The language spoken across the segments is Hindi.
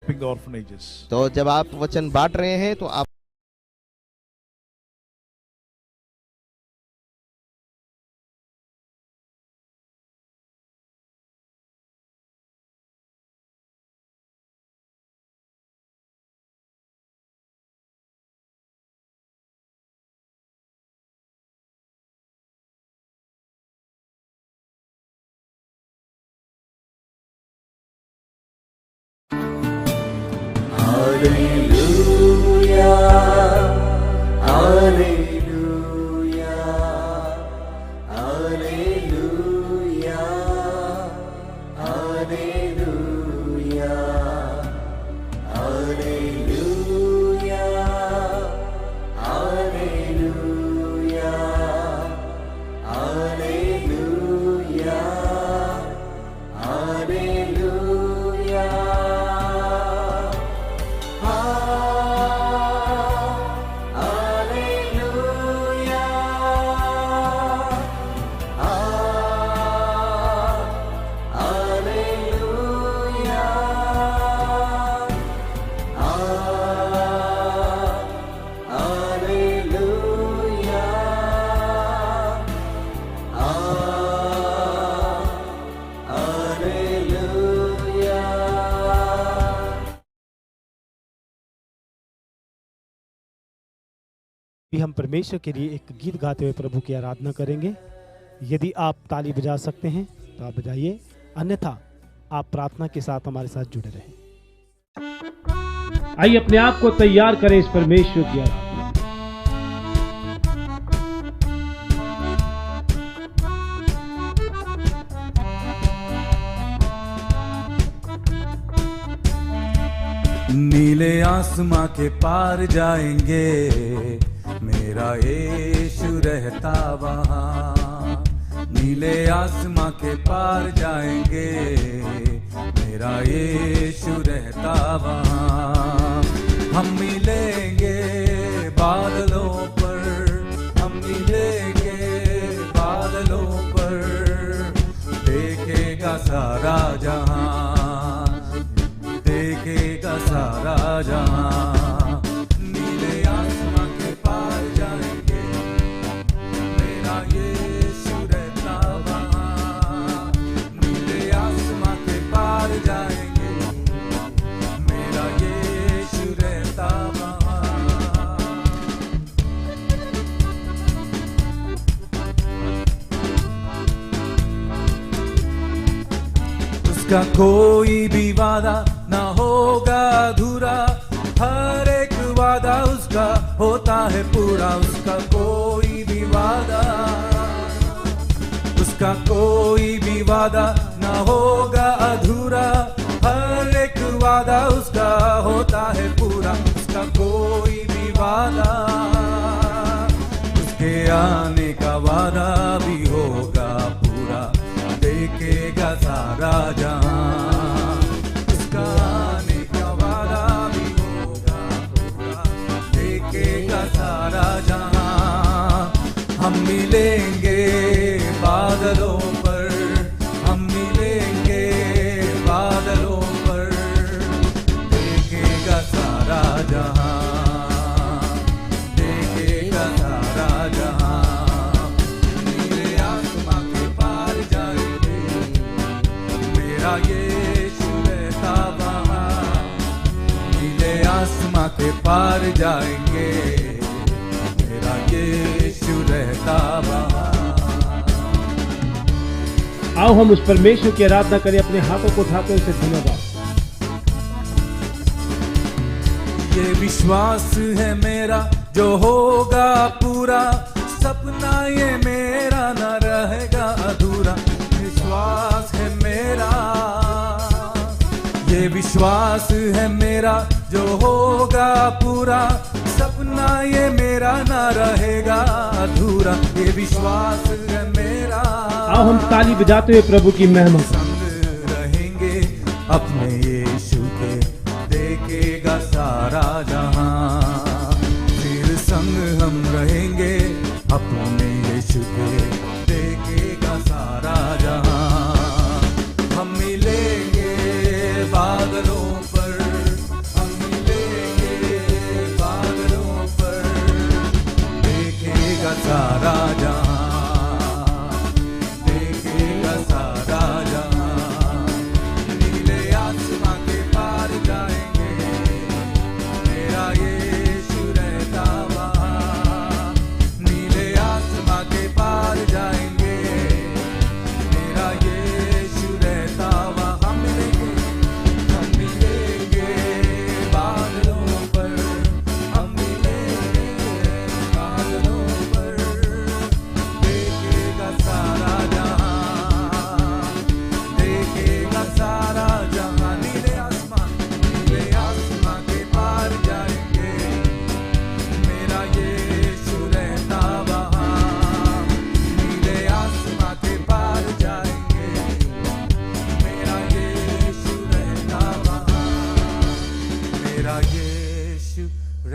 helping the orphanages. तो जब आप वचन बांट रहे हैं तो आप हम परमेश्वर के लिए एक गीत गाते हुए प्रभु की आराधना करेंगे। यदि आप ताली बजा सकते हैं तो आप बजाइए, अन्यथा आप प्रार्थना के साथ हमारे साथ जुड़े रहें। आइए अपने आप को तैयार करें इस परमेश्वर की आराधना। नीले आसमां के पार जाएंगे, मेरा यीशु रहता वहाँ। नीले आसमां के पार जाएंगे, मेरा यीशु रहता वहाँ। हम मिलेंगे बादलों पर, हम मिलेंगे बादलों पर, देखेगा सारा जहां, देखेगा सारा जहां। उसका कोई भी वादा ना होगा अधूरा, हर एक वादा उसका होता है पूरा। उसका कोई भी वादा, उसका कोई भी वादा ना होगा अधूरा, हर एक वादा उसका होता है पूरा। उसका कोई भी वादा, उसके आने का वादा भी होगा पूरा, देखेगा सारा जहां। उसका आने का वादा भी होगा पूरा, देखेगा सारा जहां। हम मिलेंगे बादलों पर, हम मिलेंगे बादलों पर, देखेगा सारा जहां, देखेगा सारा जहां। यीशु रहता वहाँ, नीले आसमां के पार जाएंगे, मेरा यीशु रहता वहाँ। आओ हम उस परमेश्वर की आराधना करें, अपने हाथों को उठाकर उसे धन्यवाद। ये विश्वास है मेरा जो होगा पूरा, सपना ये मेरा न रहेगा अधूरा। विश्वास है मेरा, ये विश्वास है मेरा जो होगा पूरा, सपना ये मेरा ना रहेगा अधूरा। ये विश्वास है मेरा। आओ हम ताली बजाते हुए प्रभु की महिमा संग रहेंगे अपने यीशु के, देखेगा सारा जहां। फिर संग हम रहेंगे अपने यीशु के, देखेगा सारा जहां। हम मिलेंगे बादलों पर,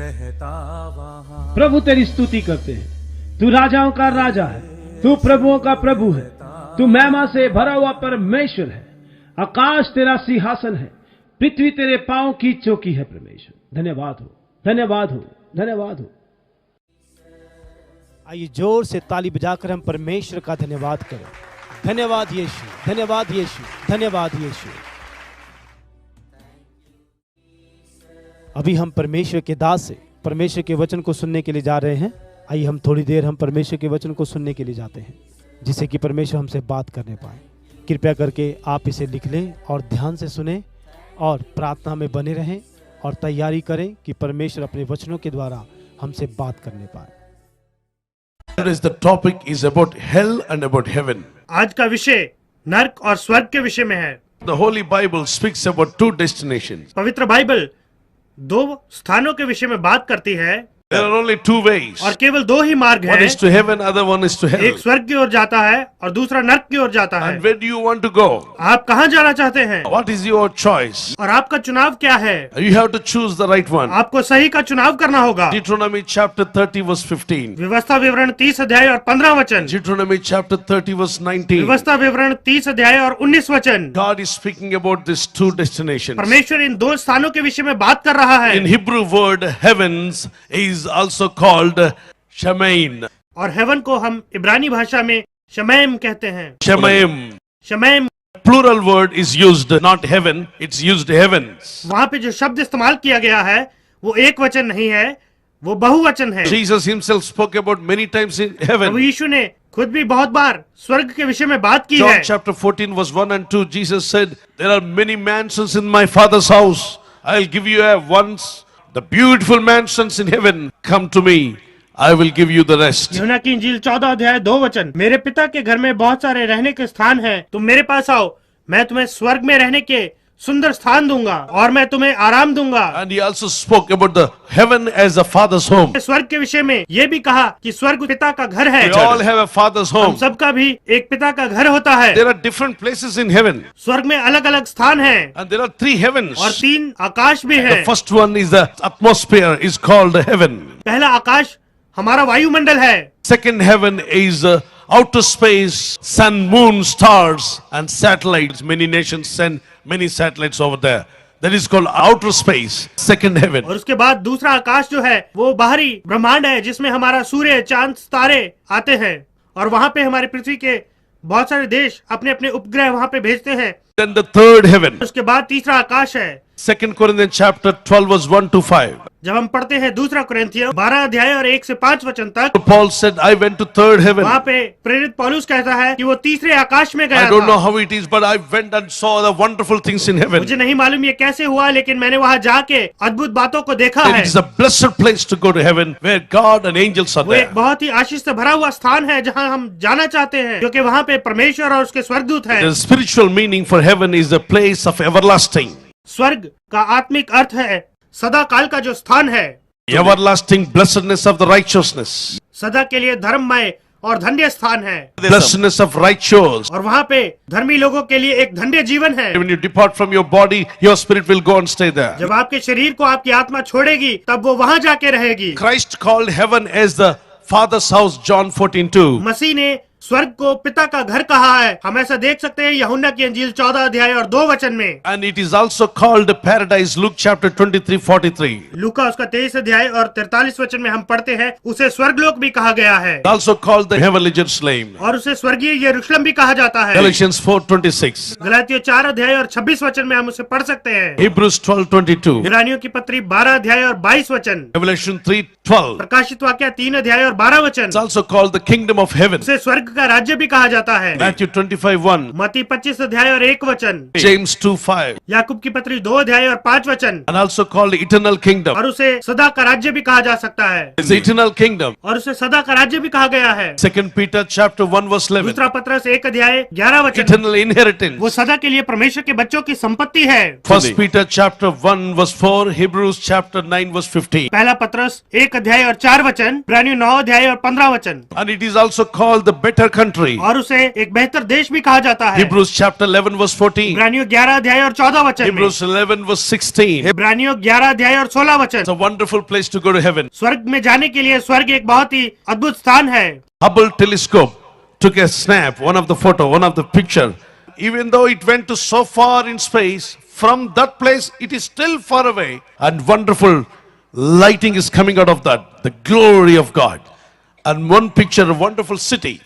रहता वहाँ। प्रभु तेरी स्तुति करते हैं। तू राजाओं का राजा है, तू प्रभुओं का प्रभु है, तू महिमा से भरा हुआ परमेश्वर है। आकाश तेरा सिंहासन है, पृथ्वी तेरे पांव की चौकी है। परमेश्वर धन्यवाद हो, धन्यवाद हो, धन्यवाद हो। आइए जोर से ताली बजाकर हम परमेश्वर का धन्यवाद करें। धन्यवाद यीशु, धन्यवाद यीशु, धन्यवाद यीशु। अभी हम परमेश्वर के दास से परमेश्वर के वचन को सुनने के लिए जा रहे हैं। आइए हम थोड़ी देर हम परमेश्वर के वचन को सुनने के लिए जाते हैं, जिससे कि परमेश्वर हमसे बात करने पाए। कृपया करके आप इसे लिख लें और ध्यान से सुनें और प्रार्थना में बने रहें और तैयारी करें कि परमेश्वर अपने वचनों के द्वारा हमसे बात करने पाए। The topic is about hell and about heaven. आज का विषय नरक और स्वर्ग के विषय में है। The Holy Bible speaks about two destinations. पवित्र बाइबल दो स्थानों के विषय में बात करती है There are only two ways. और केवल दो ही मार्ग One हैं। is to heaven, other one is to hell. एक स्वर्ग की ओर जाता है और दूसरा नरक की ओर जाता है। And where do you want to go? आप कहाँ जाना चाहते हैं What is your choice? और आपका चुनाव क्या है? You have to choose the right one. आपको सही का चुनाव करना होगा। Deuteronomy chapter 30 verse 15. व्यवस्था विवरण 30 अध्याय और 15 वचन। Deuteronomy chapter 30 verse 19. व्यवस्था विवरण 30 अध्याय और 19 वचन। God is speaking about these two destinations. परमेश्वर इन दो स्थानों के विषय में बात कर रहा है। In Hebrew word, heavens is also called Shemaim. और हेवन को हम इब्रानी भाषा में शमैम कहते हैं। Shemaim. शमैम Plural word is used, not heaven, it's used heavens. वहाँ पे जो शब्द इस्तेमाल किया गया है वो एक वचन नहीं है, वो बहुवचन है। Jesus himself spoke about many times in Prabhu heaven. यीशु ने खुद भी बहुत बार स्वर्ग के विषय में बात की John है। chapter 14 verse 1 and 2, Jesus said, there are many mansions in my Father's house. I'll give you once the beautiful mansions in heaven. Come to me. I will give you the rest. यूहन्ना की इंजील 14 अध्याय 2 वचन। मेरे पिता के घर में बहुत सारे रहने के स्थान हैं, तुम मेरे पास आओ, मैं तुम्हें स्वर्ग में रहने के सुंदर स्थान दूंगा और मैं तुम्हें आराम दूंगा। And he also spoke about the heaven as a father's home. स्वर्ग के विषय में ये भी कहा कि स्वर्ग पिता का घर है। We all have a father's हम home. सबका भी एक पिता का घर होता है। There are different places in heaven. स्वर्ग में अलग अलग स्थान हैं And there are 3 heavens. और 3 आकाश भी है। The first one is the atmosphere is called heaven. पहला आकाश हमारा वायुमंडल है। Second heaven is outer space, sun, moon, stars and satellites. Many nations send many satellites over there. That is called outer space, second heaven. और उसके बाद दूसरा आकाश जो है वो बाहरी ब्रह्मांड है, जिसमें हमारा सूर्य, चांद, तारे आते हैं और वहाँ पे हमारे पृथ्वी के बहुत सारे देश अपने अपने उपग्रह वहाँ पे भेजते हैं। Then the third heaven. उसके बाद तीसरा आकाश है। 2 Corinthians chapter 12 verse 1 to 5. जब हम पढ़ते हैं दूसरा कुरिन्थियों 12 अध्याय और 1 से 5 वचन तक, Paul said, I went to third heaven. वहाँ पे प्रेरित पौलुस कहता है कि वो तीसरे आकाश में I गया don't know था। how it is, but I went and saw the wonderful things in heaven. मुझे नहीं मालूम ये कैसे हुआ, लेकिन मैंने वहाँ जाके अद्भुत बातों को देखा है। It is a blessed place to go to heaven where God and angels are वो there. एक बहुत ही आशीष से भरा हुआ स्थान है जहाँ हम जाना चाहते हैं, क्योंकि वहाँ पे परमेश्वर और उसके स्वर्गदूत हैं। The spiritual meaning for heaven is a place of everlasting. स्वर्ग का आत्मिक अर्थ है सदा काल का जो स्थान है, Everlasting blessedness of the righteousness. सदा के लिए धर्ममय और धन्य स्थान है। Blessedness of righteous. और वहाँ पे धर्मी लोगों के लिए एक धन्य जीवन है। When you depart from your body, your spirit will go and stay there. जब आपके शरीर को आपकी आत्मा छोड़ेगी तब वो वहाँ जाके रहेगी। Christ called heaven as the Father's house, John 14:2. मसीह ने स्वर्ग को पिता का घर कहा है। हम ऐसा देख सकते हैं यूहन्ना की इंजील 14 अध्याय और 2 वचन में। And it is also called paradise, Luke chapter 23:43. लूका उसका 23 अध्याय और 43 वचन में हम पढ़ते हैं उसे स्वर्गलोक भी कहा गया है Also called the heavenly Jerusalem. और उसे स्वर्गीय यरूशलेम भी कहा जाता है। Galatians 4:26. गलातियों 4 अध्याय और 26 वचन में हम उसे पढ़ सकते हैं। Hebrews 12:22. इब्रानियों की पत्री 12 अध्याय और 22 वचन। Revelation 3:12. प्रकाशित वाक्य 3 अध्याय और 12 वचन। It's also called the kingdom of heaven. उसे स्वर्ग का राज्य भी कहा जाता है। Matthew 25:1. मत्ती 25 अध्याय और 1 वचन। James 2:5. याकूब की पत्री 2 अध्याय और 5 वचन। And also called the eternal kingdom. और उसे सदा का राज्य भी कहा जा सकता है। It's the eternal kingdom. और उसे सदा का राज्य भी कहा गया है। 2 Peter chapter 1 verse 11. दूसरा पत्रस 1 अध्याय 11 वचन। Eternal inheritance. वो सदा के लिए परमेश्वर के बच्चों की संपत्ति है। 1 Peter chapter 1 verse 4. Hebrews chapter 9 verse 15. पहला पत्रस 1 अध्याय और 4 वचन। इब्रानियों 9 अध्याय और 15 वचन। And it is also called the better better country. और उसे एक बेहतर देश भी कहा जाता है। Hebrews chapter 11 verse 14. इब्रानियों 11 अध्याय और 14 वचन में। Hebrews 11 verse 16. इब्रानियों 11 अध्याय और 16 वचन। It's a wonderful place to go to heaven. स्वर्ग में जाने के लिए स्वर्ग एक बहुत ही अद्भुत स्थान है। Hubble telescope took a snap, one of the photo, one of the picture. Even though it went to so far in space, from that place it is still far away, and wonderful lighting is coming out of that, the glory of God. And one picture, a wonderful city.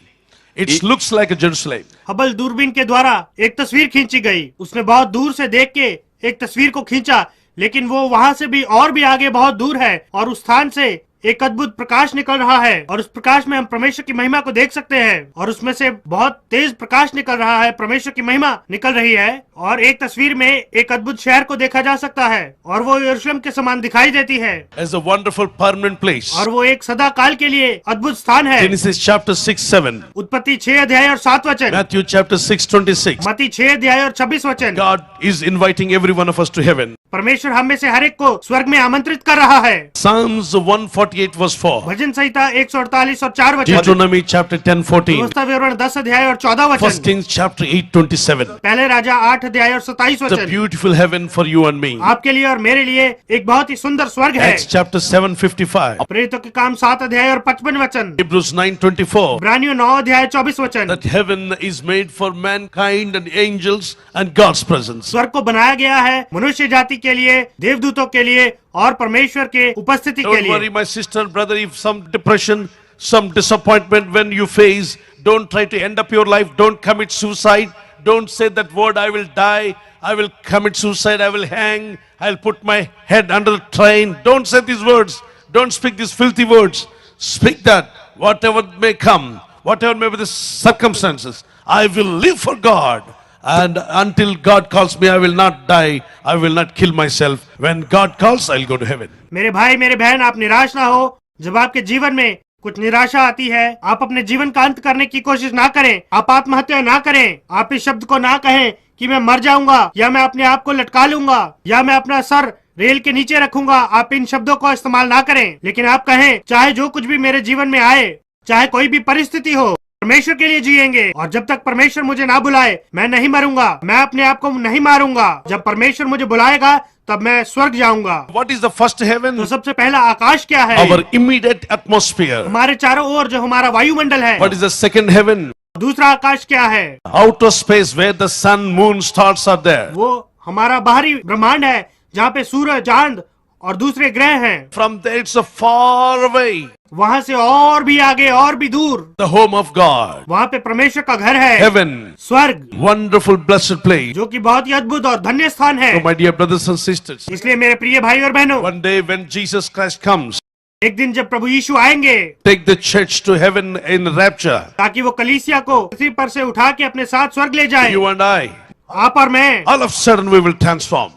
It looks like a Jerusalem. Hubble दूरबीन के द्वारा एक तस्वीर खींची गई। उसने बहुत दूर से देख के एक तस्वीर को खींचा, लेकिन वो वहां से भी और भी आगे बहुत दूर है, और उस स्थान से एक अद्भुत प्रकाश निकल रहा है, और उस प्रकाश में हम परमेश्वर की महिमा को देख सकते हैं, और उसमें से बहुत तेज प्रकाश निकल रहा है, परमेश्वर की महिमा निकल रही है, और एक तस्वीर में एक अद्भुत शहर को देखा जा सकता है, और वो यरूशलेम के समान दिखाई देती है। As a wonderful permanent place. और वो एक सदा काल के लिए अद्भुत स्थान है। Genesis chapter 6-7. उत्पत्ति 6 अध्याय और 7 वचन। Matthew chapter 6:26. मत्ती 6 अध्याय और 26 वचन। God is inviting every one of us to heaven. परमेश्वर हम में से हर एक को स्वर्ग में आमंत्रित कर रहा है। Psalms 148 verse 4. भजन संहिता 148 और 4 वचन। Deuteronomy chapter 10:14. व्यवस्था विवरण 10 अध्याय और 14 First वचन। Kings chapter 8:27. पहले राजा 8 अध्याय और 27 It's a वचन। beautiful heaven for you and me. आपके लिए और मेरे लिए एक बहुत ही सुंदर स्वर्ग है। Acts chapter 7:55. प्रेरितों के काम 7 अध्याय और 55 वचन। Hebrews 9:24. इब्रानियों 9 अध्याय 24 वचन। That heaven is made for mankind and angels and God's presence. स्वर्ग को बनाया गया है मनुष्य जाति के लिए, देवदूतों के लिए और परमेश्वर के उपस्थिति के Don't worry, लिए। my sister, brother, if some depression, some disappointment when you face, don't try to end up your life. Don't commit suicide. Don't say that word, I will die. I will commit suicide. I will hang. I'll put my head under the train. Don't say these words. Don't speak these filthy words. Speak that whatever may come, whatever may be the circumstances, I will live for God. And until God calls me, I will not die. I will not kill myself. When God calls, I'll go to heaven. मेरे भाई मेरे बहन, आप निराश ना हो। जब आपके जीवन में कुछ निराशा आती है, आप अपने जीवन का अंत करने की कोशिश ना करें, आप आत्महत्या ना करें, आप इस शब्द को ना कहें कि मैं मर जाऊंगा, या मैं अपने आप को लटका लूंगा, या मैं अपना सर रेल के नीचे रखूंगा। आप इन शब्दों का इस्तेमाल ना करें, लेकिन आप कहें चाहे जो कुछ भी मेरे जीवन में आए, चाहे कोई भी परिस्थिति हो, परमेश्वर के लिए जिएंगे, और जब तक परमेश्वर मुझे ना बुलाए मैं नहीं मरूंगा, मैं अपने आप को नहीं मारूंगा। जब परमेश्वर मुझे बुलाएगा तब मैं स्वर्ग जाऊंगा। What is the first heaven? तो सबसे पहला आकाश क्या है? Our immediate atmosphere. हमारे चारों ओर जो हमारा वायुमंडल है। What is the second heaven? दूसरा आकाश क्या है? Outer space where the sun, moon, stars are there. वो हमारा बाहरी ब्रह्मांड है, जहाँ पे सूरज, चांद और दूसरे ग्रह हैं। From there it's a far away. वहाँ से और भी आगे और भी दूर The home of God. वहाँ पे परमेश्वर का घर है। Heaven. स्वर्ग, Wonderful blessed place. जो कि बहुत ही अद्भुत और धन्य स्थान है। So my dear brothers and sisters, इसलिए मेरे प्रिय भाई और बहनों, one day when Jesus Christ comes, एक दिन जब प्रभु यीशु आएंगे, take the church to heaven in rapture. ताकि वो कलीसिया को पृथ्वी पर से उठा के अपने साथ स्वर्ग ले जाए, You and I, आप और मैं, all of a sudden we will transform.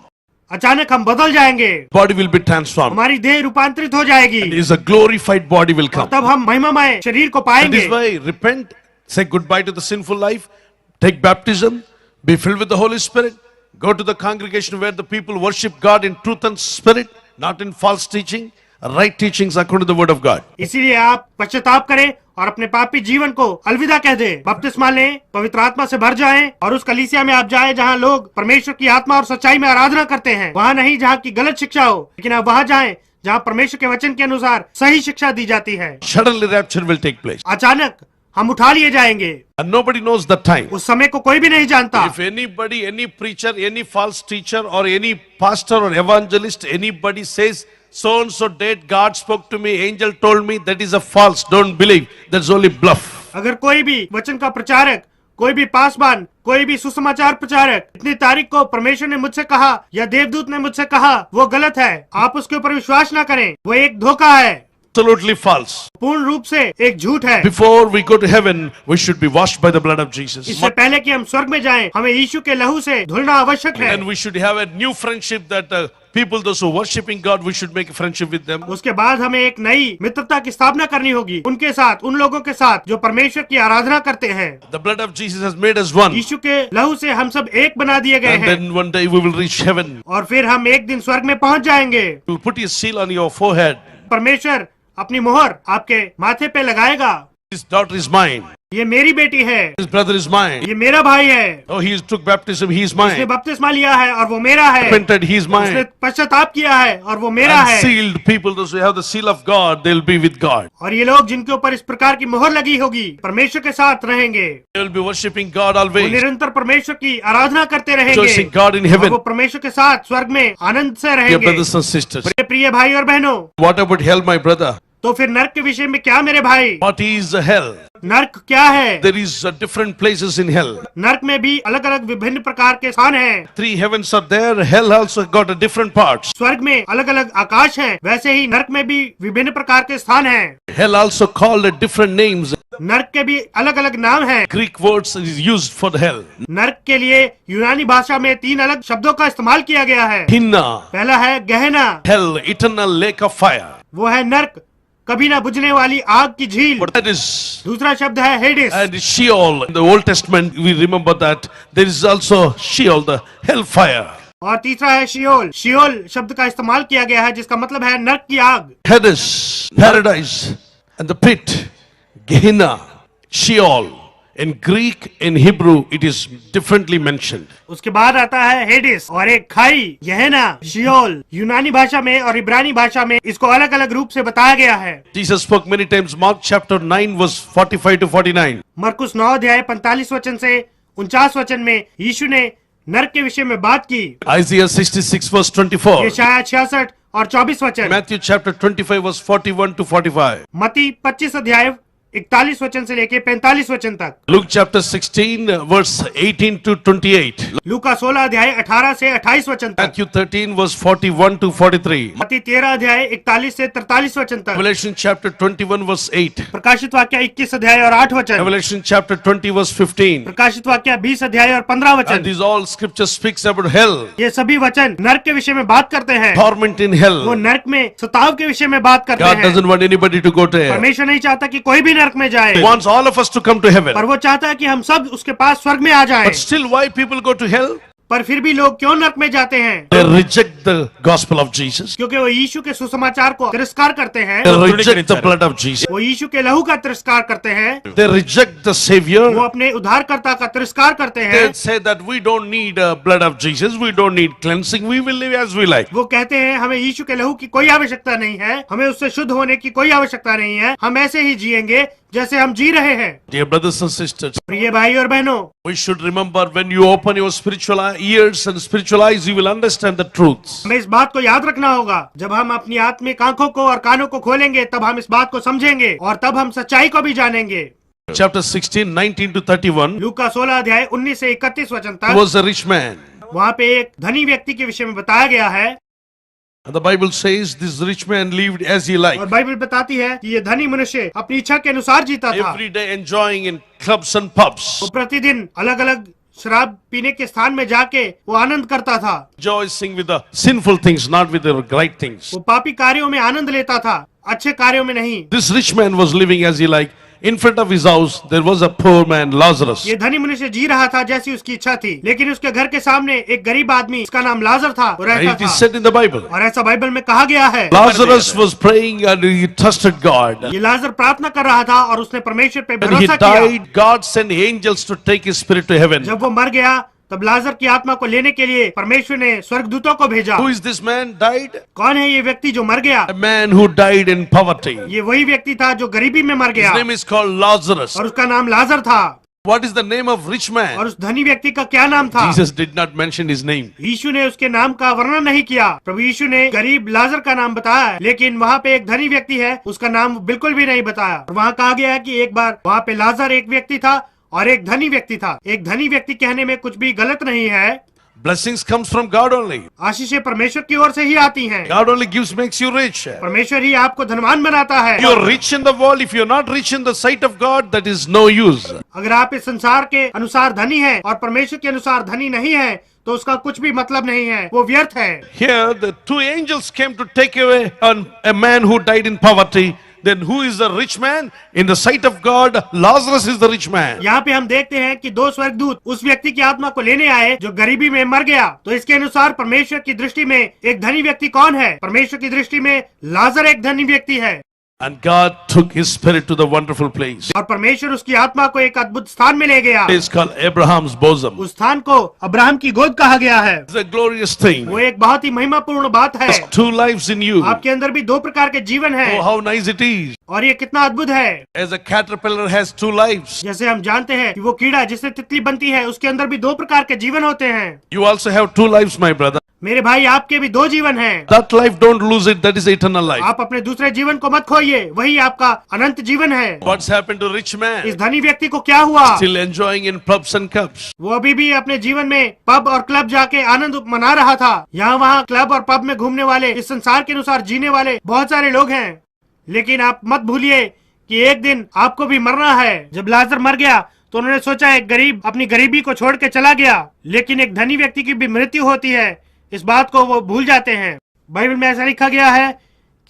अचानक हम बदल जाएंगे, Body will be transformed. हमारी देह रूपांतरित हो जाएगी, It is a glorified body will come. तब हम महिमामय शरीर को That पाएंगे। is why repent, say goodbye to the sinful life, take baptism, be filled with the Holy Spirit, go to the congregation where the people worship God in truth and spirit, not in false teaching, right teachings according to the word of God. इसीलिए आप पश्चाताप करें और अपने पापी जीवन को अलविदा कह दें, बपतिस्मा लें, पवित्र आत्मा से भर जाएं, और उस कलीसिया में आप जाएं जहां लोग परमेश्वर की आत्मा और सच्चाई में आराधना करते हैं। वहां नहीं जहां की गलत शिक्षा हो, लेकिन आप वहां जाएं जहां परमेश्वर के वचन के अनुसार सही शिक्षा दी जाती है। Suddenly rapture will take place. अचानक हम उठा लिए जाएंगे, And nobody knows the time. उस समय को कोई भी नहीं जानता। If anybody, any preacher, any false teacher or any pastor or evangelist, anybody says, so and so date God spoke to me, angel told me, that is a false. Don't believe. That's only bluff. अगर कोई भी वचन का प्रचारक, कोई भी पासवान, कोई भी सुसमाचार प्रचारक इतनी तारीख को परमेश्वर ने मुझसे कहा या देवदूत ने मुझसे कहा, वो गलत है। आप उसके ऊपर विश्वास ना करें, वो एक धोखा है, Absolutely false. पूर्ण रूप से एक झूठ है। Before we go to heaven, we should be washed by the blood of Jesus. इससे पहले कि हम स्वर्ग में जाएं, हमें यीशु के लहू से धुलना आवश्यक है। And we should have a new friendship that people, those who are worshiping God, we should make a friendship with them. उसके बाद हमें एक नई मित्रता की स्थापना करनी होगी उनके साथ, उन लोगों के साथ जो परमेश्वर की आराधना करते हैं। The blood of Jesus has made us one. यीशु के लहू से हम सब एक बना दिए गए And हैं, then one day we will reach heaven. और फिर हम एक दिन स्वर्ग में पहुंच जाएंगे। You will put your seal on your forehead. परमेश्वर अपनी मोहर आपके माथे पे लगाएगा। This daughter is mine. ये मेरी बेटी है, His brother is mine. ये मेरा भाई है, Oh, he took baptism. He is उसने mine. बपतिस्मा लिया है और वो मेरा है, Repented. He is उसने mine. पश्चाताप किया है और वो मेरा And है। sealed people, those who have the seal of God, they'll be with God. और ये लोग जिनके ऊपर इस प्रकार की मोहर लगी होगी परमेश्वर के साथ रहेंगे, They will be worshipping God वो always. निरंतर परमेश्वर की आराधना करते रहेंगे, Rejoicing God in और heaven. वो परमेश्वर के साथ स्वर्ग में आनंद से Dear रहेंगे। brothers and sisters. मेरे प्रिय भाई और बहनों, What about hell, my brother? तो फिर नर्क के विषय में क्या मेरे भाई? What is the hell? नर्क क्या है? There is different places in hell. नर्क में भी अलग अलग विभिन्न प्रकार के स्थान हैं। 3 heavens are there. Hell also got a different parts. स्वर्ग में अलग अलग आकाश हैं, वैसे ही नर्क में भी विभिन्न प्रकार के स्थान हैं। Hell also called at different names. नर्क के भी अलग अलग नाम हैं। Greek words is used for hell. नर्क के लिए यूनानी भाषा में 3 अलग शब्दों का इस्तेमाल किया गया है। Hinna, पहला है गहना, hell, eternal lake of fire. वो है नर्क, कभी ना बुझने वाली आग की झील। But that is, दूसरा शब्द है हेडिस, and Sheol. In the Old Testament, we remember that there is also Sheol, the hellfire. और तीसरा है शियोल। शियोल शब्द का इस्तेमाल किया गया है जिसका मतलब है नर्क की आग। Hades, paradise, and the pit, Gehenna, Sheol. In Greek, in Hebrew, it is differently mentioned. उसके बाद आता है हेडिस और एक खाई, गहना, शियोल। यूनानी भाषा में और इब्रानी भाषा में इसको अलग अलग रूप से बताया गया है। Jesus spoke many times. Mark chapter 9 verse 45 to 49. मरकुस 9 अध्याय 45 वचन से 49 वचन में यीशु ने नर्क के विषय में बात की। Isaiah 66 verse 24. यशायाह 66 और 24 वचन। Matthew chapter 25 verse 41 to 45. मती 25 अध्याय 41 वचन से लेके 45 वचन तक। Luke chapter 16 verse 18 to 28. लूका 16 अध्याय 18 से 28 वचन तक। Matthew 13 verse 41 to 43. मती 13 अध्याय 41 से 43 वचन तक। Revelation chapter 21 verse 8. प्रकाशित वाक्य 21 अध्याय और 8 वचन। Revelation chapter 20 verse 15. प्रकाशित वाक्य 20 अध्याय और 15 And वचन। these all scriptures speaks about hell, ये सभी वचन नर्क के विषय में बात करते हैं। torment in वो hell. नर्क में सताव के विषय में बात करते God हैं। doesn't want anybody to go to hell. परमेश्वर नहीं चाहता कि कोई भी नर्क में He जाए, wants all of us to come to heaven. पर वो चाहता है कि हम सब उसके पास स्वर्ग में आ जाएं। But still, why people go to hell? पर फिर भी लोग क्यों नर्क में जाते हैं? They reject the gospel of Jesus. क्योंकि वो यीशु के सुसमाचार को तिरस्कार करते हैं, They reject the blood of Jesus. वो यीशु के लहू का तिरस्कार करते हैं, They reject the वो Savior. अपने उद्धारकर्ता का तिरस्कार करते हैं। They say that we don't need blood of Jesus. We don't need cleansing. We will live as we like. वो कहते हैं हमें यीशु के लहू की कोई आवश्यकता नहीं है, हमें उससे शुद्ध होने की कोई आवश्यकता नहीं है, हम ऐसे ही जिएंगे जैसे हम जी रहे हैं। Dear brothers and sisters, प्रिय भाई और बहनों, we should remember when you open your spiritual ears and spiritual eyes, you will understand the truths. हमें इस बात को याद रखना होगा। जब हम अपनी आत्मिक आंखों को और कानों को खोलेंगे तब हम इस बात को समझेंगे और तब हम सच्चाई को भी जानेंगे। Chapter 16, 19 to 31. लूका 16 अध्याय 19 से 31 वचन He तक was a rich man. वहाँ पे एक धनी व्यक्ति के विषय में बताया गया है। And the Bible says this rich man lived as he और liked. बाइबल बताती है कि ये धनी मनुष्य अपनी इच्छा के अनुसार जीता था। Every day enjoying in clubs and pubs. वो प्रतिदिन अलग अलग शराब पीने के स्थान में जाके वो आनंद करता था। Rejoicing with the sinful things, not with the right things. वो पापी कार्यों में आनंद लेता था, अच्छे कार्यों में नहीं। This rich man was living as he liked. In front of his house, there was a poor man, Lazarus. ये धनी मनुष्य जी रहा था जैसी उसकी इच्छा थी, लेकिन उसके घर के सामने एक गरीब आदमी, इसका नाम लाजर था, वो रहता And it is था। said in the Bible. और ऐसा बाइबल में कहा गया है। Lazarus was praying and he trusted God. ये लाजर प्रार्थना कर रहा था और उसने परमेश्वर पे When he भरोसा किया। died, God sent angels to take his spirit to heaven. जब वो मर गया तब लाजर की आत्मा को लेने के लिए परमेश्वर ने स्वर्गदूतों को भेजा। Who is this man died? कौन है ये व्यक्ति जो मर गया? A man who died in poverty. ये वही व्यक्ति था जो गरीबी में मर His गया name is called Lazarus. और उसका नाम लाजर था। What is the name of rich man? और उस धनी व्यक्ति का क्या नाम था? Jesus did not mention his name. यीशु ने उसके नाम का वर्णन नहीं किया। प्रभु यीशु ने गरीब लाजर का नाम बताया है, लेकिन वहाँ पे एक धनी व्यक्ति है, उसका नाम बिल्कुल भी नहीं बताया। और वहाँ कहा गया है कि एक बार वहाँ पे लाजर एक व्यक्ति था और एक धनी व्यक्ति था। एक धनी व्यक्ति कहने में कुछ भी गलत नहीं है। Blessings comes from God only. आशीषें परमेश्वर की ओर से ही आती हैं। God only gives, makes you rich. परमेश्वर ही आपको धनवान बनाता है। If you're rich in the world, if you're not rich in the sight of God, that is no use. अगर आप इस संसार के अनुसार धनी हैं और परमेश्वर के अनुसार धनी नहीं है तो उसका कुछ भी मतलब नहीं है, वो व्यर्थ है। Here, the two angels came to take away a man who died in poverty. Then who is the rich man? In the sight of God, Lazarus is the rich man. यहाँ पे हम देखते हैं कि दो स्वर्गदूत उस व्यक्ति की आत्मा को लेने आए जो गरीबी में मर गया। तो इसके अनुसार परमेश्वर की दृष्टि में एक धनी व्यक्ति कौन है? परमेश्वर की दृष्टि में लाजर एक धनी व्यक्ति है। And God took his spirit to the wonderful place. और परमेश्वर उसकी आत्मा को एक अद्भुत स्थान में ले गया। It's called Abraham's bosom. उस स्थान को अब्राहम की गोद कहा गया है। It's a glorious thing. वो एक बहुत ही महिमापूर्ण बात है। There's two lives in you. आपके अंदर भी दो प्रकार के जीवन है। Oh, how nice it is. और ये कितना अद्भुत है। As a caterpillar has two lives, जैसे हम जानते हैं कि वो कीड़ा जिससे तितली बनती है उसके अंदर भी दो प्रकार के जीवन होते हैं। you also have two lives, my brother. मेरे भाई आपके भी दो जीवन हैं। That life, don't lose it. That is eternal life. आप अपने दूसरे जीवन को मत खोइए, वही आपका अनंत जीवन है। What's happened to rich man? इस धनी व्यक्ति को क्या हुआ? Still enjoying in pubs and cups. वो अभी भी अपने जीवन में पब और क्लब जाके आनंद मना रहा था। यहाँ वहाँ क्लब और पब में घूमने वाले, इस संसार के अनुसार जीने वाले बहुत सारे लोग हैं। लेकिन आप मत भूलिए कि एक दिन आपको भी मरना है। जब लाजर मर गया तो उन्होंने सोचा एक गरीब अपनी गरीबी को छोड़ के चला गया, लेकिन एक धनी व्यक्ति की भी मृत्यु होती है। इस बात को वो भूल जाते हैं। बाइबल में ऐसा लिखा गया है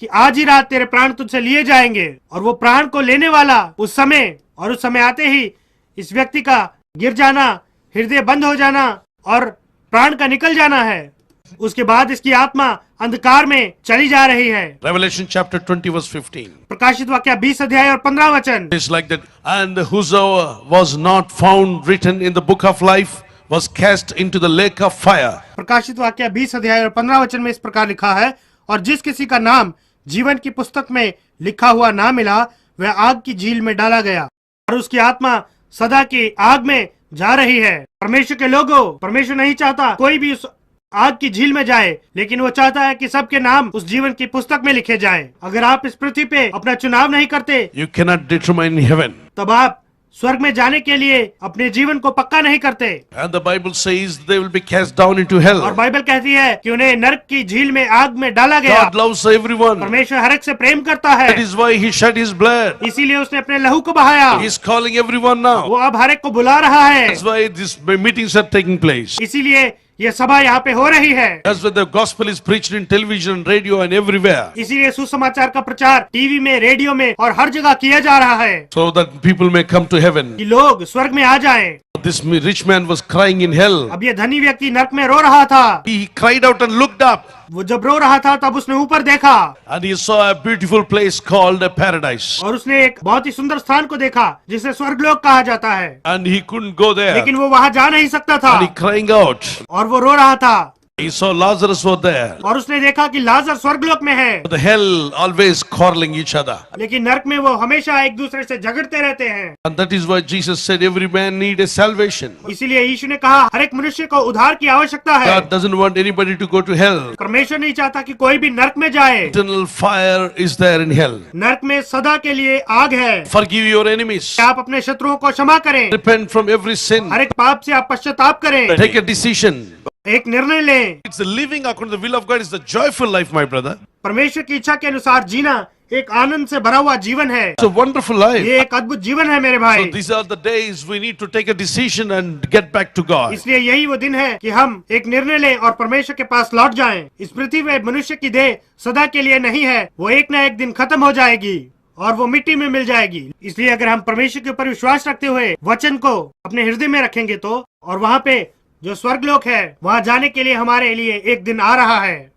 कि आज ही रात तेरे प्राण तुझसे लिए जाएंगे, और वो प्राण को लेने वाला उस समय आते ही इस व्यक्ति का गिर जाना, हृदय बंद हो जाना और प्राण का निकल जाना है। उसके बाद इसकी आत्मा अंधकार में चली जा रही है। Revelation chapter 20 verse 15. प्रकाशित वाक्य 20 अध्याय और 15 वचन। It's like that. And whosoever was not found written in the book of life was cast into the lake of fire. प्रकाशित वाक्य 20 अध्याय और 15 वचन में इस प्रकार लिखा है, और जिस किसी का नाम जीवन की पुस्तक में लिखा हुआ ना मिला वह आग की झील में डाला गया, और उसकी आत्मा सदा की आग में जा रही है। परमेश्वर के लोगों, परमेश्वर नहीं चाहता कोई भी उस आग की झील में जाए, लेकिन वो चाहता है कि सबके नाम उस जीवन की पुस्तक में लिखे जाएं। अगर आप इस पृथ्वी पे अपना चुनाव नहीं करते, You cannot determine heaven. तब आप स्वर्ग में जाने के लिए अपने जीवन को पक्का नहीं करते। And the Bible says they will be cast down into hell. और बाइबल कहती है कि उन्हें नरक की झील में आग में डाला गया। God loves everyone. परमेश्वर हर एक से प्रेम करता है, That is why he shed his blood. इसीलिए उसने अपने लहू को बहाया। He is calling everyone now. वो अब हर एक को बुला रहा है, That's why these meetings are taking place. इसीलिए ये सभा यहाँ पे हो रही है। That's why the gospel is preached in television, radio and everywhere. इसीलिए सुसमाचार का प्रचार टीवी में, रेडियो में और हर जगह किया जा रहा है, So that people may come to heaven. कि लोग स्वर्ग में आ जाएं। This rich man was crying in hell. अब ये धनी व्यक्ति नरक में रो रहा था। He cried out and looked up. वो जब रो रहा था तब उसने ऊपर देखा, And he saw a beautiful place called a paradise. और उसने एक बहुत ही सुंदर स्थान को देखा जिसे स्वर्गलोक कहा जाता है। And he couldn't go there. लेकिन वो वहाँ जा नहीं सकता था, And he crying out. और वो रो रहा था। He saw Lazarus was there. और उसने देखा कि लाजर स्वर्गलोक में है, The hell always quarreling each other. लेकिन नरक में वो हमेशा एक दूसरे से झगड़ते रहते हैं। And that is why Jesus said every man need a salvation. इसीलिए यीशु ने कहा हर एक मनुष्य को उद्धार की आवश्यकता है। God doesn't want anybody to go to hell. परमेश्वर नहीं चाहता कि कोई भी नरक में जाए। Eternal fire is there in hell. नरक में सदा के लिए आग है। Forgive your enemies. आप अपने शत्रुओं को क्षमा करें, Repent from every sin. हर एक पाप से आप पश्चाताप करें, Take a decision. एक निर्णय लें। It's the living according to the will of God is the joyful life, my brother. परमेश्वर की इच्छा के अनुसार जीना एक आनंद से भरा हुआ जीवन है। It's a wonderful life. ये एक अद्भुत जीवन है मेरे So भाई। these are the days we need to take a decision and get back to God. इसलिए यही वो दिन है कि हम एक निर्णय लें और परमेश्वर के पास लौट जाएं। इस पृथ्वी में मनुष्य की देह सदा के लिए नहीं है, वो एक न एक दिन खत्म हो जाएगी और वो मिट्टी में मिल जाएगी। इसलिए अगर हम परमेश्वर के ऊपर विश्वास रखते हुए वचन को अपने हृदय में रखेंगे तो, और वहाँ पे जो स्वर्गलोक है वहाँ जाने के लिए हमारे लिए एक दिन आ रहा है।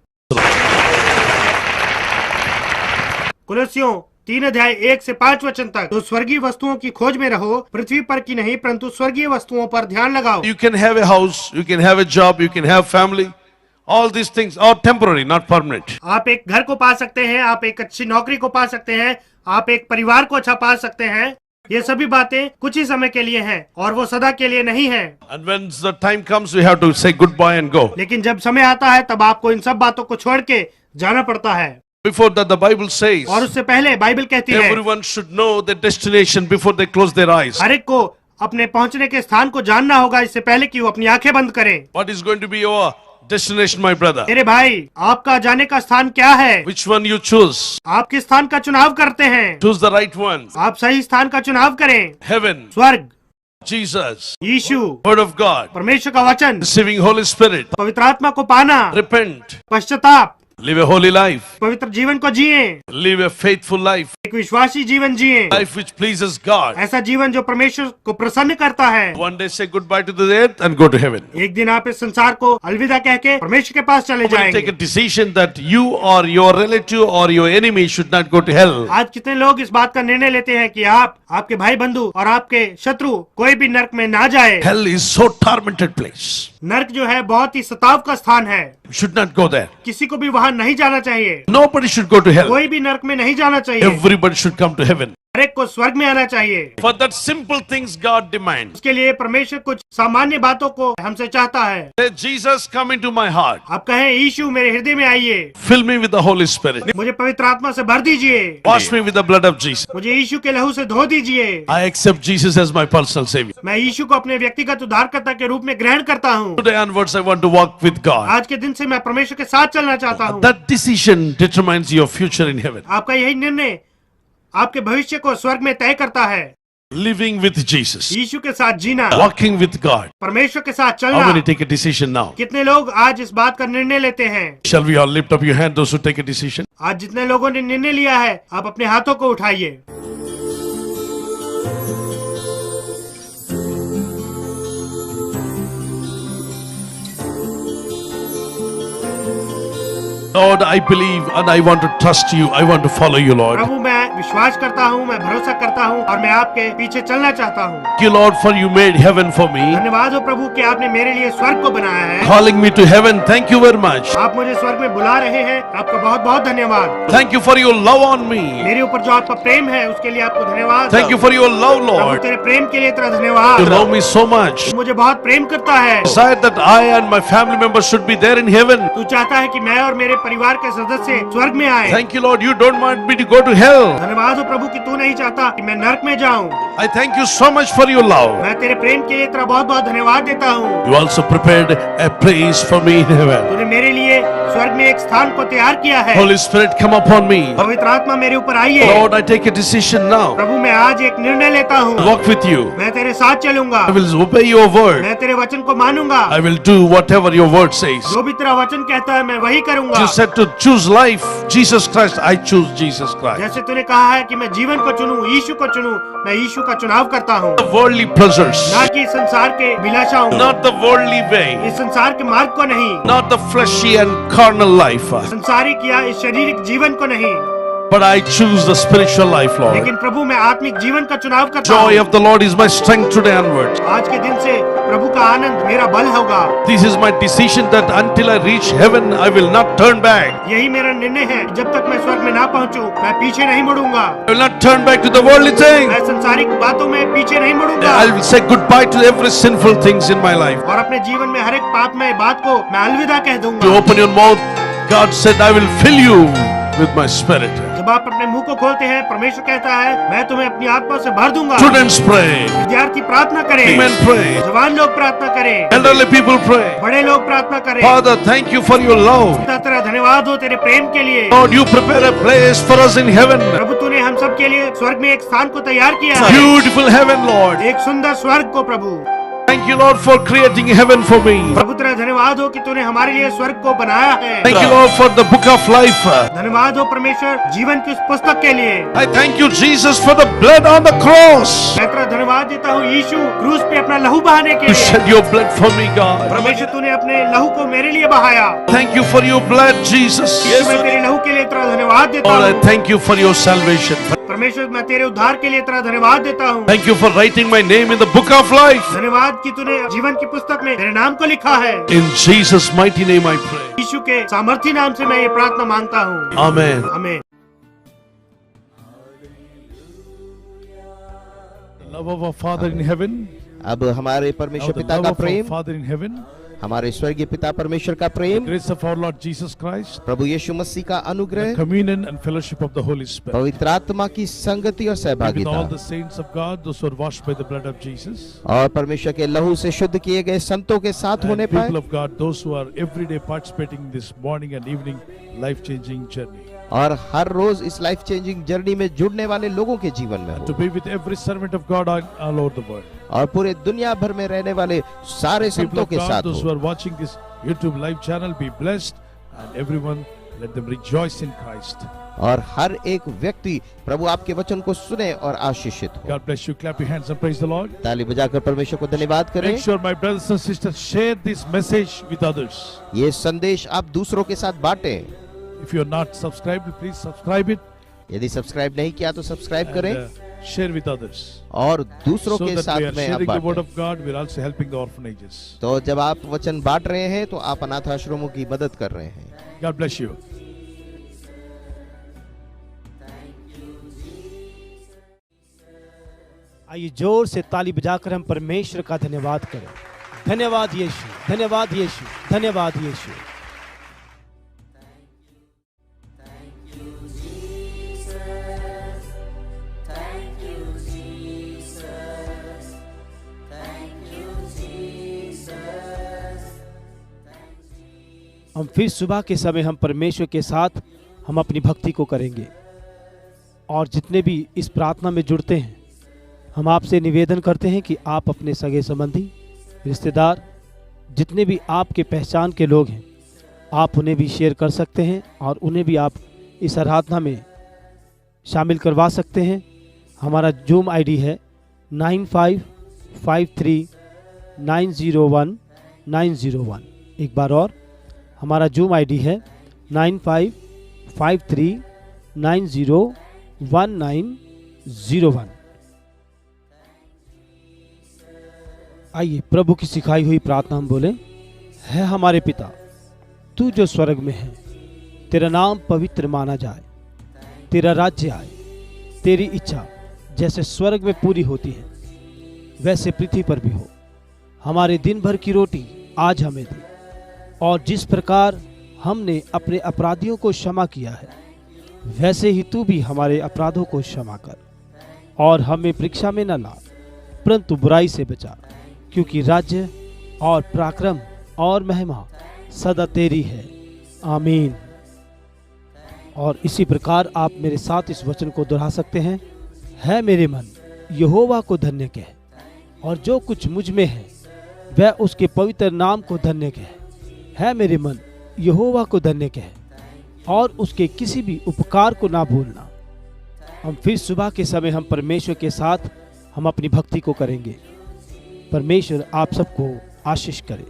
कुलस्सियों 3 अध्याय 1 से 5 वचन तक, तो स्वर्गीय वस्तुओं की खोज में रहो, पृथ्वी पर की नहीं परंतु स्वर्गीय वस्तुओं पर ध्यान लगाओ। You can have a house, you can have a job, you can have family. All these things are temporary, not permanent. आप एक घर को पा सकते हैं, आप एक अच्छी नौकरी को पा सकते हैं, आप एक परिवार को अच्छा पा सकते हैं। ये सभी बातें कुछ ही समय के लिए हैं और वो सदा के लिए नहीं है। And when the time comes, we have to say goodbye and go. लेकिन जब समय आता है तब आपको इन सब बातों को छोड़ के जाना पड़ता है। Before that, the Bible says और उससे पहले बाइबल कहती है everyone should know their destination before they close their eyes. हर एक को अपने पहुंचने के स्थान को जानना होगा इससे पहले कि वो अपनी आंखें बंद करें। What is going to be your destination, my brother? मेरे भाई, आपका जाने का स्थान क्या है? Which one you choose? आप किस स्थान का चुनाव करते हैं? Choose the right one. आप सही स्थान का चुनाव करें। Heaven, स्वर्ग, Jesus, Yeshu, Word of God, परमेश्वर का वचन, receiving Holy Spirit, पवित्र आत्मा को पाना, repent, पश्चाताप, live a holy life, पवित्र जीवन को जिए, live a faithful life. एक एक विश्वासी जीवन जिए, life which pleases God. ऐसा जीवन जो परमेश्वर को प्रसन्न करता है। One day say goodbye to the earth and go to heaven. एक दिन आप इस संसार को अलविदा कह के परमेश्वर के पास चले When you take a जाएंगे। decision that you or your relative or your enemy should not go to hell. आज कितने लोग इस बात का निर्णय लेते हैं कि आप, आपके भाई बंधु और आपके शत्रु कोई भी नरक में ना जाए। Hell is so tormented place. नरक जो है बहुत ही सताव का स्थान है, You should not go there. किसी को भी वहाँ नहीं जाना चाहिए। Nobody should go to hell. कोई भी नरक में नहीं जाना चाहिए। Everybody should come to heaven. हर एक को स्वर्ग में आना चाहिए। For that simple things God demands. उसके लिए परमेश्वर कुछ सामान्य बातों को हमसे चाहता है। Say, Jesus, come into my heart. आप कहें यीशु मेरे हृदय में आइए, Fill me with the Holy Spirit. मुझे पवित्र आत्मा से भर दीजिए, Wash me with the blood of Jesus. मुझे यीशु के लहू से धो दीजिए। I accept Jesus as my personal Savior. मैं यीशु को अपने व्यक्तिगत उद्धारकर्ता के रूप में ग्रहण करता हूँ। Today onwards, I want to walk with God. आज के दिन से मैं परमेश्वर के साथ चलना चाहता हूँ। That decision determines your future in heaven. आपका यही निर्णय आपके भविष्य को स्वर्ग में तय करता है। Living with Jesus. यीशु के साथ जीना, Walking with God. परमेश्वर के साथ How many चलना। take a decision now? कितने लोग आज इस बात का निर्णय लेते हैं? Shall we all lift up your hand, those who take a decision? आज जितने लोगों ने निर्णय लिया है, आप अपने हाथों को उठाइए। Lord, I believe and I want to trust you. I want to follow you, Lord. प्रभु मैं विश्वास करता हूँ, मैं भरोसा करता हूँ और मैं आपके पीछे चलना चाहता हूँ। Thank you, Lord, for you made heaven for me. धन्यवाद हो प्रभु कि आपने मेरे लिए स्वर्ग को बनाया है। Calling me to heaven. Thank you very much. आप मुझे स्वर्ग में बुला रहे हैं, आपका बहुत बहुत धन्यवाद। Thank you for your love on me. मेरे ऊपर जो आपका प्रेम है उसके लिए आपको धन्यवाद। Thank you for your love, Prabhu Lord. तेरे प्रेम के लिए तेरा You धन्यवाद। love me so much. तू मुझे बहुत प्रेम करता है। Desire that I and my family members should be there in heaven. तू चाहता है कि मैं और मेरे परिवार के सदस्य स्वर्ग में आए। Thank you, Lord. You don't want me to go to hell. धन्यवाद हो प्रभु कि तू नहीं चाहता कि मैं नरक में जाऊं। I thank you so much for your love. मैं तेरे प्रेम के लिए तेरा बहुत बहुत धन्यवाद देता हूँ। You also prepared a place for me in heaven. तूने मेरे लिए स्वर्ग में एक स्थान को तैयार किया है। Holy Spirit, come upon me. पवित्र आत्मा मेरे ऊपर आइए। Lord, I take a decision now. प्रभु मैं आज एक निर्णय लेता हूँ, Walk with you. मैं तेरे साथ चलूंगा, I will obey your word. मैं तेरे वचन को मानूंगा, I will do whatever your word says. जो भी तेरा वचन कहता है मैं वही करूंगा। You said to choose life, Jesus Christ. I choose Jesus Christ. जैसे तूने कहा है कि मैं जीवन को चुनूं, यीशु को चुनूं, मैं यीशु का चुनाव करता हूँ। The worldly pleasures, ना कि संसार के विलासाओं, not the worldly way, इस संसार के मार्ग को नहीं, not the fleshy and carnal life, संसारिक या इस शारीरिक जीवन को नहीं, but I choose the spiritual life, Lord. लेकिन प्रभु मैं आत्मिक जीवन का चुनाव करता Joy हूँ। of the Lord is my strength today onwards. आज के दिन से प्रभु का आनंद मेरा बल होगा। This is my decision that until I reach heaven, I will not turn back. यही मेरा निर्णय है, जब तक मैं स्वर्ग में ना पहुँचूं, मैं पीछे नहीं मुड़ूंगा। I will not turn back to the worldly thing. मैं संसारिक बातों में पीछे नहीं मुड़ूंगा I will say goodbye to every sinful things in my life. और अपने जीवन में हर एक पापमय बात को मैं अलविदा कह You दूंगा। open your mouth, God said, I will fill you with my spirit. जब आप अपने मुंह को खोलते हैं, परमेश्वर कहता है मैं तुम्हें अपनी आत्मा से भर दूंगा। Students pray. विद्यार्थी प्रार्थना करें, Men pray. जवान लोग प्रार्थना करें, Elderly people pray. बड़े लोग प्रार्थना करें। Father, thank you for your love. पिता तेरा धन्यवाद हो तेरे प्रेम के लिए। Lord, you prepare a place for us in heaven. प्रभु तूने हम सब के लिए स्वर्ग में एक स्थान को तैयार किया है, Beautiful heaven, Lord. एक सुंदर स्वर्ग को। प्रभु Thank you, Lord, for creating heaven for me. प्रभु तेरा धन्यवाद हो कि तूने हमारे लिए स्वर्ग को बनाया है। Thank you, Lord, for the book of life. धन्यवाद हो परमेश्वर जीवन की उस पुस्तक के लिए। I thank you, Jesus, for the blood on the cross. मैं तेरा धन्यवाद देता हूँ यीशु क्रूस पे अपना लहू बहाने के You लिए। shed your blood for me, God. परमेश्वर तूने अपने लहू को मेरे लिए बहाया। Thank you for your blood, Jesus. मैं तेरे लहू के लिए तेरा धन्यवाद देता Lord, I हूँ। thank you for your salvation. परमेश्वर मैं तेरे उद्धार के लिए तेरा धन्यवाद देता हूँ। Thank you for writing my name in the book of life. धन्यवाद कि तूने जीवन की पुस्तक में तेरे नाम को लिखा है। In Jesus' mighty name I pray. यीशु के सामर्थी नाम से मैं ये प्रार्थना मांगता हूँ। Amen. आमीन। The love of our Father in heaven, अब हमारे now परमेश्वर the पिता love का of our Prem, Father in heaven, हमारे स्वर्गीय पिता परमेश्वर का the Prem, grace of our Lord Jesus Christ, प्रभु यीशु मसीह का the अनुग्रह, communion and fellowship of the Holy Spirit, पवित्र आत्मा की संगति और be with all सहभागिता the saints of God, those who are washed by the blood of Jesus, और परमेश्वर के लहू से शुद्ध किए गए संतों के साथ होने and people पाए of God, those who are every day participating in this morning and evening life-changing journey, और हर रोज इस लाइफ चेंजिंग जर्नी में जुड़ने वाले लोगों के जीवन में to हो, be with every servant of God all over the world. और पूरे दुनिया भर में रहने वाले सारे People संतों of के God, साथ those who हो। are watching this YouTube live channel, be blessed, and everyone Let them rejoice in Christ. और हर एक व्यक्ति प्रभु आपके वचन को सुने और आशीषित हो। God bless you. Clap your hands and praise the Lord. ताली बजाकर परमेश्वर को धन्यवाद करें। Make sure my brothers and sisters share this message with others. ये संदेश आप दूसरों के साथ बांटें। If you are not subscribed, please subscribe it यदि सब्सक्राइब नहीं किया तो सब्सक्राइब करें and share with others. और दूसरों So के that we साथ are में आप sharing the word बांटें। of God, we are also helping the orphanages. तो जब आप वचन बांट रहे हैं तो आप अनाथ आश्रमों की मदद कर रहे हैं। God bless you. आइए जोर से ताली बजाकर हम परमेश्वर का धन्यवाद करें। धन्यवाद यीशु, धन्यवाद यीशु, धन्यवाद यीशु। हम फिर सुबह के समय हम परमेश्वर के साथ हम अपनी भक्ति को करेंगे। और जितने भी इस प्रार्थना में जुड़ते हैं, हम आपसे निवेदन करते हैं कि आप अपने सगे संबंधी, रिश्तेदार, जितने भी आपके पहचान के लोग हैं, आप उन्हें भी शेयर कर सकते हैं और उन्हें भी आप इस आराधना में शामिल करवा सकते हैं। हमारा जूम आईडी है 9553901901। एक बार और, हमारा जूम आईडी है 9553901901। आइए प्रभु की सिखाई हुई प्रार्थना हम बोले। है हमारे पिता, तू जो स्वर्ग में है, तेरा नाम पवित्र माना जाए, तेरा राज्य आए, तेरी इच्छा जैसे स्वर्ग में पूरी होती है वैसे पृथ्वी पर भी हो। हमारे दिन भर की रोटी आज हमें दे, और जिस प्रकार हमने अपने अपराधियों को क्षमा किया है वैसे ही तू भी हमारे अपराधों को क्षमा कर, और हमें परीक्षा में न ला परंतु बुराई से बचा, क्योंकि राज्य और पराक्रम और महिमा सदा तेरी है। आमीन। और इसी प्रकार आप मेरे साथ इस वचन को दोहरा सकते हैं। है मेरे मन यहोवा को धन्य कह, और जो कुछ मुझ में है वह उसके पवित्र नाम को धन्य कह। है मेरे मन यहोवा को धन्य कह, और उसके किसी भी उपकार को ना भूलना। हम फिर सुबह के समय हम परमेश्वर के साथ हम अपनी भक्ति को करेंगे। परमेश्वर आप सबको आशीष करे।